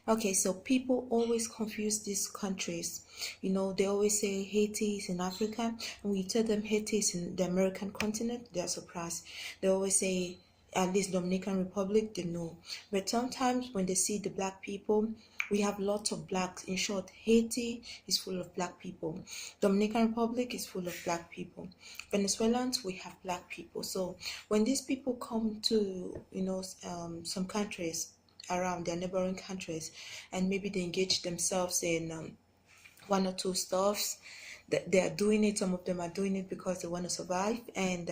Okay, so people always confuse these countries. They always say Haiti is in Africa, and when you tell them Haiti is in the American continent, they're surprised. They always say at least Dominican Republic, they know. But sometimes when they see the black people, we have lots of blacks. In short, Haiti is full of black people. Dominican Republic is full of black people. Venezuelans, we have black people. So when these people come to, some countries around their neighboring countries, and maybe they engage themselves in one or two stuffs, they are doing it. Some of them are doing it because they want to survive, and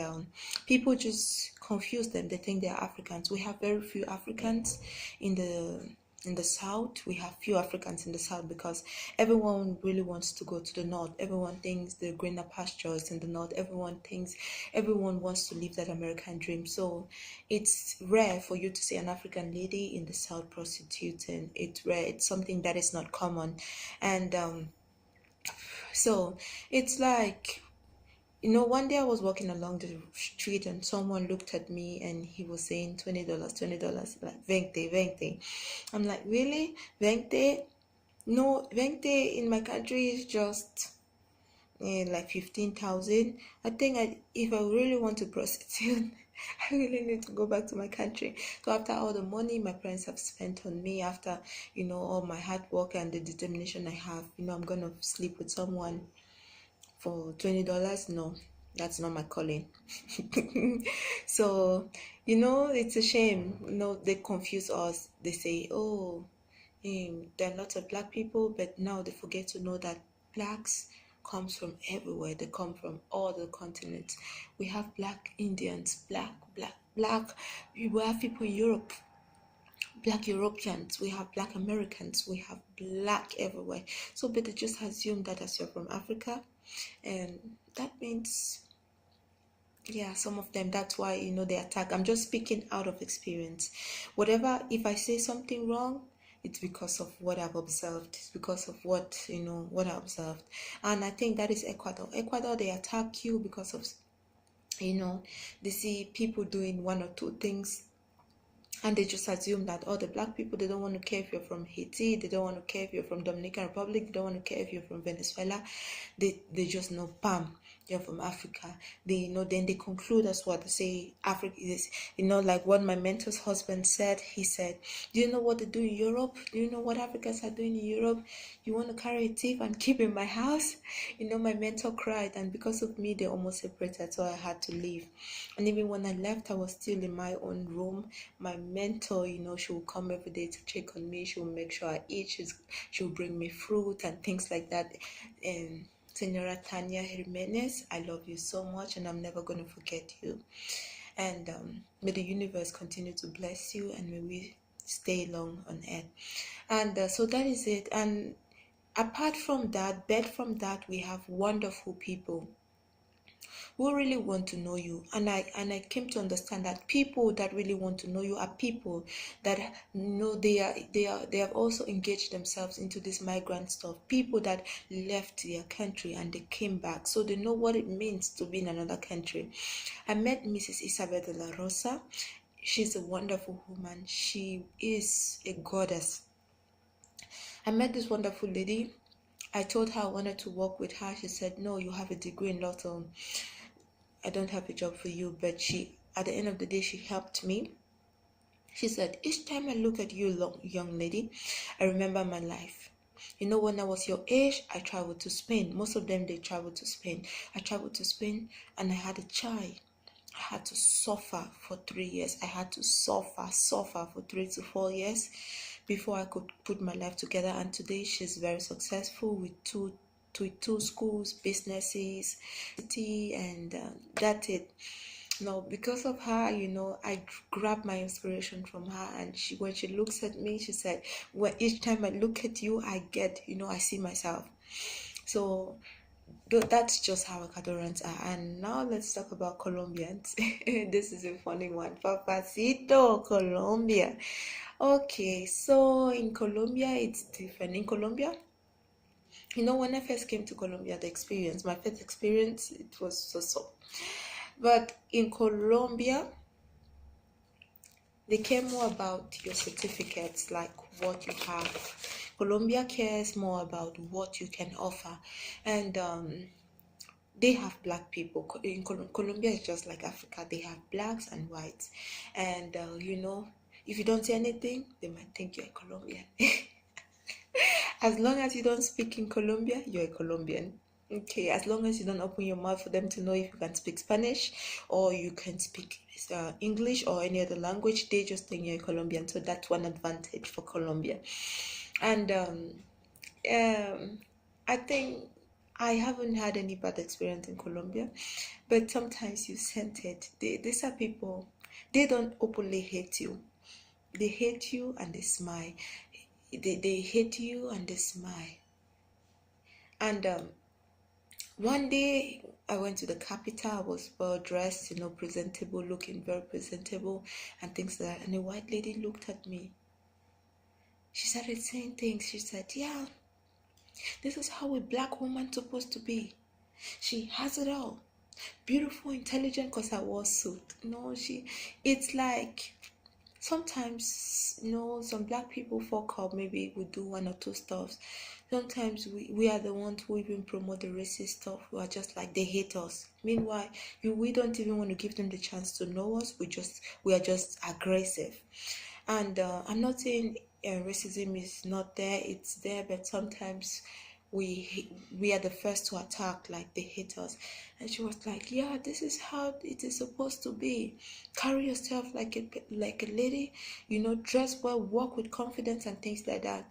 people just confuse them. They think they are Africans. We have very few Africans in the south. We have few Africans in the south because everyone really wants to go to the north. Everyone thinks the greener pastures in the north. Everyone wants to live that American dream. So it's rare for you to see an African lady in the south prostituting. It's rare. It's something that is not common. And so it's like, one day I was walking along the street and someone looked at me and he was saying $20, $20, like Vente, Vente. I'm like, really? Vente? No, Vente in my country is just like 15,000. I think if I really want to prostitute, I really need to go back to my country. So after all the money my parents have spent on me, after all my hard work and the determination I have, I'm gonna sleep with someone for $20? No, that's not my calling. So it's a shame. They confuse us. They say, oh, there are lots of black people, but now they forget to know that blacks comes from everywhere. They come from all the continents. We have black Indians, black. We have people in Europe, black Europeans, we have black Americans, we have black everywhere. So but they just assume that as you're from Africa, and that means, yeah, some of them, that's why they attack. I'm just speaking out of experience. Whatever, if I say something wrong, it's because of what I've observed. It's because of what I observed. And I think that is Ecuador, they attack you because of they see people doing one or two things, and they just assume that all the black people, they don't want to care if you're from Haiti, they don't want to care if you're from Dominican Republic, they don't want to care if you're from Venezuela. They just know, bam, you're from Africa. Then they conclude as what they say, Africa is, like what my mentor's husband said. He said, do you know what they do in Europe? Do you know what Africans are doing in Europe? You want to carry a thief and keep in my house? My mentor cried, and because of me, they almost separated, so I had to leave. And even when I left, I was still in my own room. My mentor, she will come every day to check on me. She will make sure I eat. She will bring me fruit and things like that. And Senora Tanya Jimenez, I love you so much, and I'm never going to forget you. And may the universe continue to bless you, and may we stay long on earth. And so that is it. And apart from that, we have wonderful people who really want to know you. And I came to understand that people that really want to know you are people that know they have also engaged themselves into this migrant stuff. People that left their country and they came back, so they know what it means to be in another country. I met Mrs. Isabel de la Rosa. She's a wonderful woman. She is a goddess. I met this wonderful lady. I told her I wanted to work with her. She said, no, you have a degree in law, so I don't have a job for you. But at the end of the day, she helped me. She said, each time I look at you, young lady, I remember my life. When I was your age, I traveled to Spain. Most of them, they traveled to Spain. I traveled to Spain and I had a child. I had to suffer for 3 years. I had to suffer for 3 to 4 years before I could put my life together. And today she's very successful with two schools, businesses, and that's it. Because of her, I grabbed my inspiration from her. And when she looks at me, she said, well, each time I look at you, I get, I see myself. So that's just how Ecuadorians are. And now let's talk about Colombians. This is a funny one. Papacito, Colombia. Okay, so in Colombia, it's different. In Colombia, when I first came to Colombia, my first experience, it was so. But in Colombia, They care more about your certificates, like what you have. Colombia cares more about what you can offer, and they have black people. In Colombia is just like Africa. They have blacks and whites, and if you don't say anything, they might think you're a Colombian. As long as you don't speak in Colombia, you're a Colombian. Okay, as long as you don't open your mouth for them to know if you can speak Spanish or you can speak English or any other language, they just think you're a Colombian. So that's one advantage for Colombia. And I think I haven't had any bad experience in Colombia, but sometimes you sense it. These are people, they don't openly hate you. They hate you and they smile. They hate you and they smile. And one day I went to the capital. I was well dressed, presentable, looking very presentable and things like that. And a white lady looked at me. She started saying things. She said, yeah, this is how a black woman's supposed to be. She has it all. Beautiful, intelligent, because I wore suit. It's like sometimes, some black people fuck up. Maybe we do one or two stuffs. Sometimes we are the ones who even promote the racist stuff. We are just like, they hate us. Meanwhile, we don't even want to give them the chance to know us. We are just aggressive. And I'm not saying racism is not there. It's there, but sometimes we are the first to attack, like they hate us. And she was like, yeah, this is how it is supposed to be. Carry yourself like a lady, dress well, walk with confidence and things like that.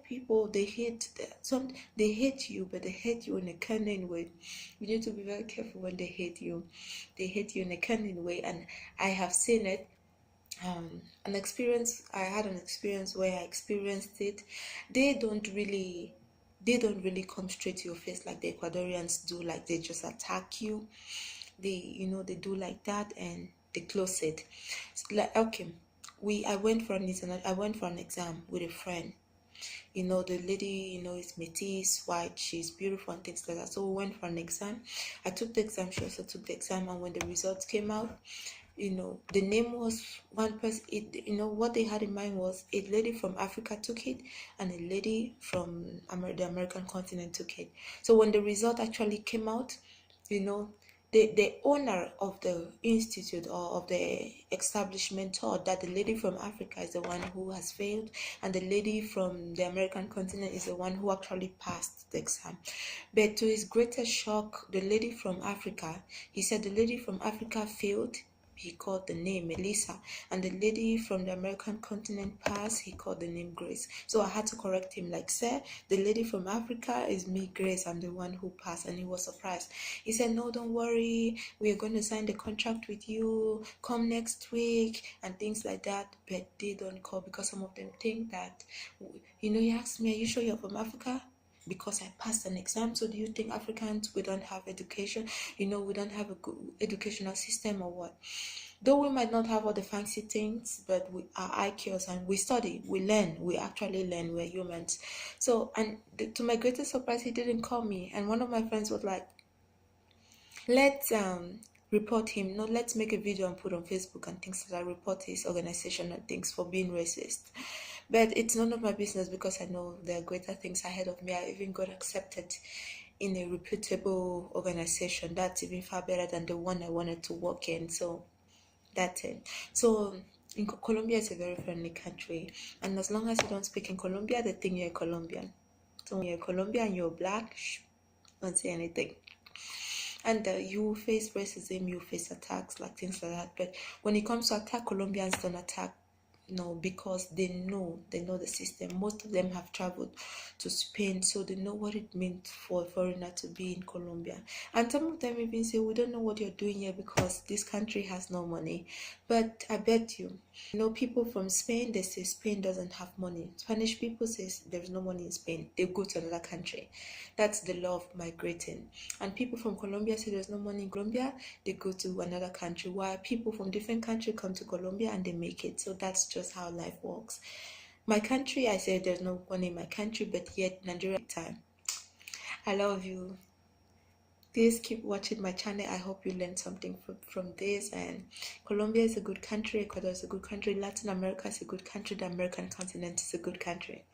People, they hate they hate you, but they hate you in a cunning way. You need to be very careful when they hate you. They hate you in a cunning way, and I have seen it. I had an experience where I experienced it. They don't really come straight to your face like the Ecuadorians do, like they just attack you. They do like that and they close it. Like, okay, I went for an exam with a friend. The lady, is métis, white, she's beautiful and things like that. So we went for an exam. I took the exam, she also took the exam, and when the results came out, the name was one person. What they had in mind was a lady from Africa took it and a lady from the American continent took it. So when the result actually came out, the owner of the institute or of the establishment thought that the lady from Africa is the one who has failed and the lady from the American continent is the one who actually passed the exam. But to his greatest shock, the lady from Africa, he said the lady from Africa failed. He called the name Melissa, and the lady from the American continent passed. He called the name Grace. So I had to correct him, like, sir, the lady from Africa is me, Grace. I'm the one who passed. And he was surprised. He said, no, don't worry. We are going to sign the contract with you. Come next week and things like that. But they don't call because some of them think that, he asked me, are you sure you're from Africa? Because I passed an exam. So do you think Africans, we don't have education? We don't have a good educational system or what? Though we might not have all the fancy things, but we are IQs and we study, we learn, we actually learn, we're humans. So, and to my greatest surprise, he didn't call me. And one of my friends was like, let's report him. No, let's make a video and put on Facebook and things like that, report his organization and things for being racist. But it's none of my business because I know there are greater things ahead of me. I even got accepted in a reputable organization that's even far better than the one I wanted to work in. So that's it. So in Colombia is a very friendly country, and as long as you don't speak in Colombia, they think you're a Colombian. So when you're Colombian and you're black, don't say anything. And you face racism, you face attacks, like things like that. But when it comes to attack, Colombians don't attack. No, because they know the system. Most of them have traveled to Spain, so they know what it means for a foreigner to be in Colombia. And some of them even say, we don't know what you're doing here because this country has no money. But I bet you, people from Spain, they say Spain doesn't have money. Spanish people say there's no money in Spain. They go to another country. That's the law of migrating. And people from Colombia say there's no money in Colombia. They go to another country. While people from different countries come to Colombia and they make it. So that's just how life works. My country, I say there's no money in my country, but yet Nigeria time. I love you. this. Keep watching my channel. I hope you learned something from this. And Colombia is a good country, Ecuador is a good country, Latin America is a good country, the American continent is a good country.